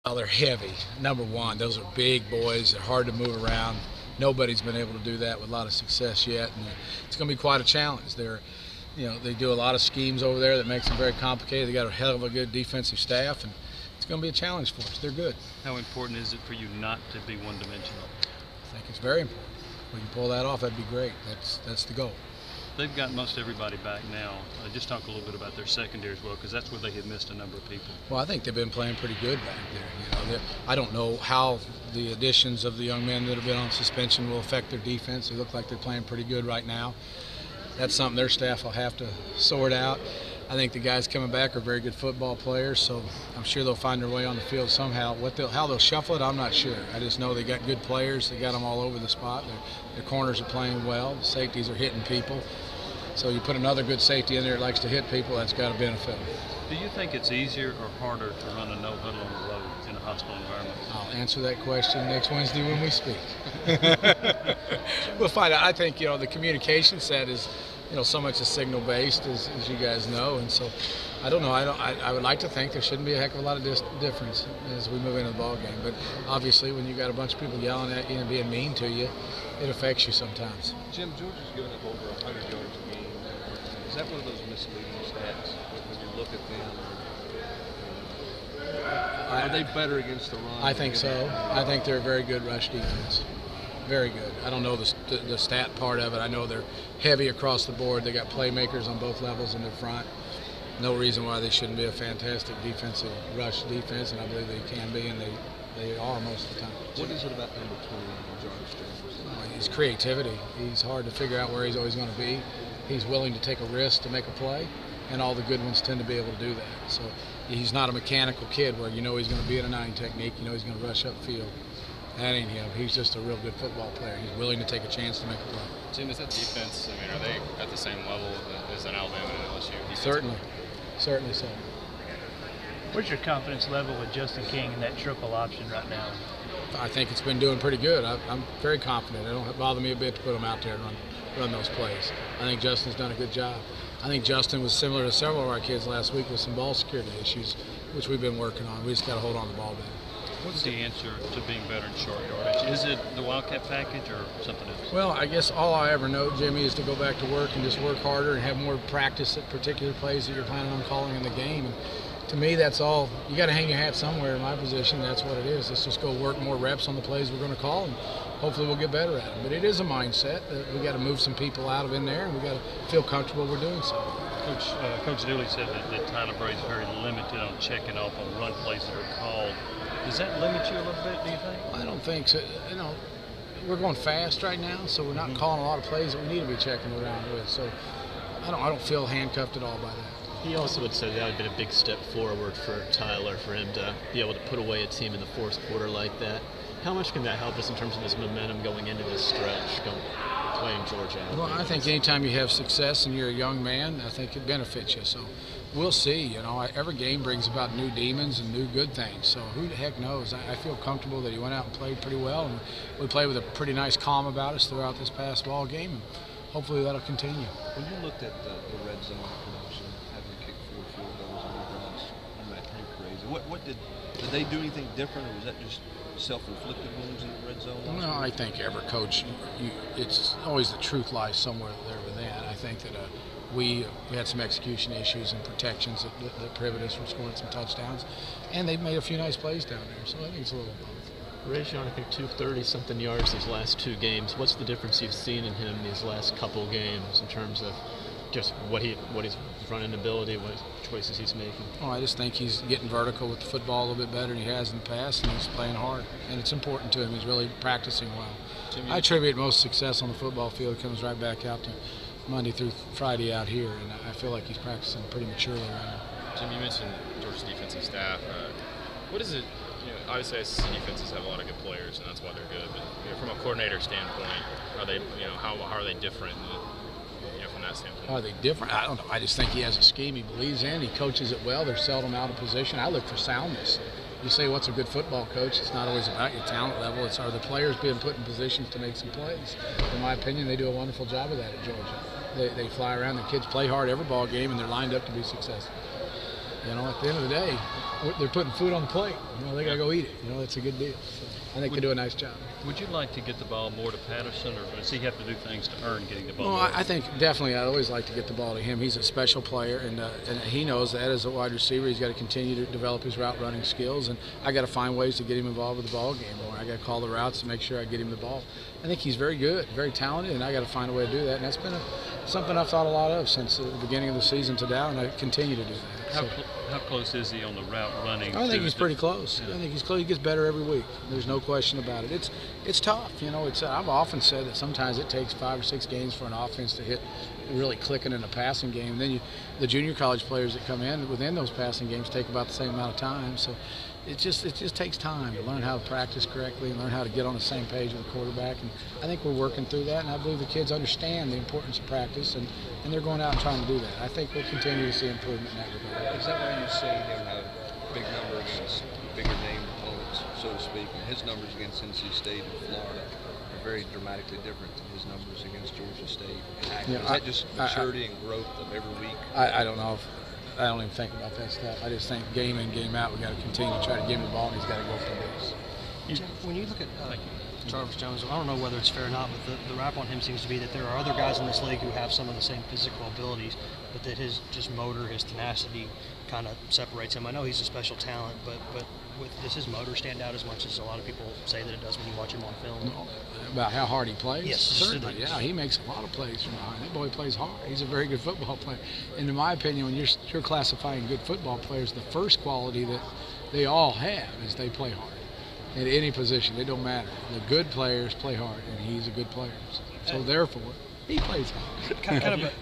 Oh, they're heavy. Number one, those are big boys. They're hard to move around. Nobody's been able to do that with a lot of success yet, and it's going to be quite a challenge. They do a lot of schemes over there that makes them very complicated. They got a hell of a good defensive staff, and it's going to be a challenge for us. They're good. How important is it for you not to be one-dimensional? I think it's very important. If we can pull that off, that'd be great. That's the goal. They've got most everybody back now. Just talk a little bit about their secondary as well, because that's where they have missed a number of people. Well, I think they've been playing pretty good back there. I don't know how the additions of the young men that have been on suspension will affect their defense. They look like they're playing pretty good right now. That's something their staff will have to sort out. I think the guys coming back are very good football players, so I'm sure they'll find their way on the field somehow. How they'll shuffle it, I'm not sure. I just know they got good players. They got them all over the spot. Their corners are playing well. The safeties are hitting people. So you put another good safety in there that likes to hit people, that's got to benefit them. Do you think it's easier or harder to run a no-huddle on the road in a hostile environment? I'll answer that question next Wednesday when we speak. We'll find out. I think, the communication set is, so much is signal-based, as you guys know, and so I don't know. I would like to think there shouldn't be a heck of a lot of difference as we move into the ball game. But obviously, when you got a bunch of people yelling at you and being mean to you, it affects you sometimes. Jim, Georgia's given up over 100 yards a game. Is that one of those misleading stats when you look at them? Are they better against the run? I think so. I think they're a very good rush defense. Very good. I don't know the stat part of it. I know they're heavy across the board. They got playmakers on both levels in their front. No reason why they shouldn't be a fantastic defensive rush defense, and I believe they can be, and they are most of the time. What is it about number 20, Jarvis Jones? His creativity. He's hard to figure out where he's always going to be. He's willing to take a risk to make a play, and all the good ones tend to be able to do that. So he's not a mechanical kid where he's going to be in a 9 technique, he's going to rush upfield. That ain't him. He's just a real good football player. He's willing to take a chance to make a play. Jim, is that defense, are they at the same level as an Alabama and LSU? Certainly so. What's your confidence level with Justin King and that triple option right now? I think it's been doing pretty good. I'm very confident. It don't bother me a bit to put him out there and run those plays. I think Justin's done a good job. I think Justin was similar to several of our kids last week with some ball security issues, which we've been working on. We just got to hold on the ball better. What's the answer to being better in short yardage? Is it the Wildcat package or something else? Well, I guess all I ever know, Jimmy, is to go back to work and just work harder and have more practice at particular plays that you're planning on calling in the game. And to me, that's all. You got to hang your hat somewhere in my position. That's what it is. Let's just go work more reps on the plays we're going to call, and hopefully we'll get better at them. But it is a mindset. We got to move some people out of in there, and we got to feel comfortable we're doing so. Coach Dooley said that Tyler Brady's very limited on checking off on run plays that are called. Does that limit you a little bit, do you think? I don't think so. We're going fast right now, so we're not calling a lot of plays that we need to be checking around with. So I don't feel handcuffed at all by that. He also would say that would have been a big step forward for Tyler, for him to be able to put away a team in the fourth quarter like that. How much can that help us in terms of this momentum going into this stretch, playing Georgia? Well, I think anytime you have success and you're a young man, I think it benefits you. So we'll see. Every game brings about new demons and new good things. So who the heck knows? I feel comfortable that he went out and played pretty well, and we played with a pretty nice calm about us throughout this past ball game, and hopefully that'll continue. When you looked at the red zone production, having to kick 4 field goals on the runs, that's pretty crazy. What did they do anything different, or was that just self-inflicted wounds in the red zone? Well, I think every coach, it's always the truth lies somewhere there within. I think that we had some execution issues and protections that prevented us from scoring some touchdowns, and they've made a few nice plays down there, so I think it's a little both. Rajon, I think 230-something yards these last 2 games. What's the difference you've seen in him these last couple games in terms of just what his running ability, what choices he's making? Oh, I just think he's getting vertical with the football a little bit better than he has in the past, and he's playing hard, and it's important to him. He's really practicing well. I attribute most success on the football field comes right back out to Monday through Friday out here, and I feel like he's practicing pretty maturely right now. Jim, you mentioned Georgia's defensive staff. What is it? Obviously, SEC defenses have a lot of good players, and that's why they're good. But from a coordinator standpoint, are they, how are they different? From that standpoint, are they different? I don't know. I just think he has a scheme he believes in. He coaches it well. They're seldom out of position. I look for soundness. You say, what's a good football coach? It's not always about your talent level. It's are the players being put in positions to make some plays. In my opinion, they do a wonderful job of that at Georgia. They fly around. The kids play hard every ball game, and they're lined up to be successful. You know, at the end of the day, they're putting food on the plate. You know, they got to go eat it. You know, it's a good deal. So I think they do a nice job. Would you like to get the ball more to Patterson, or does he have to do things to earn getting the ball? Well, more? I think definitely I'd always like to get the ball to him. He's a special player, and he knows that as a wide receiver. He's got to continue to develop his route running skills, and I got to find ways to get him involved with the ball game more. I got to call the routes to make sure I get him the ball. I think he's very good, very talented, and I got to find a way to do that. And that's been something I've thought a lot of since the beginning of the season to now, and I continue to do that. How close is he on the route running? I think he's pretty close. Yeah. I think he's close. He gets better every week. There's no question about it. It's tough, you know. I've often said that sometimes it takes 5 or 6 games for an offense to hit really clicking in a passing game. Then the junior college players that come in within those passing games take about the same amount of time. So it just takes time to learn how to practice correctly and learn how to get on the same page with the quarterback. And I think we're working through that, and I believe the kids understand the importance of practice, and they're going out and trying to do that. I think we'll continue to see improvement in that regard. Is that why you see him have a big number against bigger name opponents, so to speak? And his numbers against NC State and Florida are very dramatically different than his numbers against Georgia State. Yeah, is that just maturity and growth of every week? I don't know. I don't even think about that stuff. I just think game in, game out, we got to continue to try to give him the ball, and he's got to go for this. Jim, when you look at Jarvis Jones, I don't know whether it's fair or not, but the rap on him seems to be that there are other guys in this league who have some of the same physical abilities, but that his just motor, his tenacity kind of separates him. I know he's a special talent, but does his motor stand out as much as a lot of people say that it does when you watch him on film? No, about how hard he plays? Yes, certainly. Yeah, he makes a lot of plays from behind. That boy plays hard. He's a very good football player. And in my opinion, when you're classifying good football players, the first quality that they all have is they play hard. At any position, it don't matter. The good players play hard, and he's a good player. So therefore, he plays hard. kind of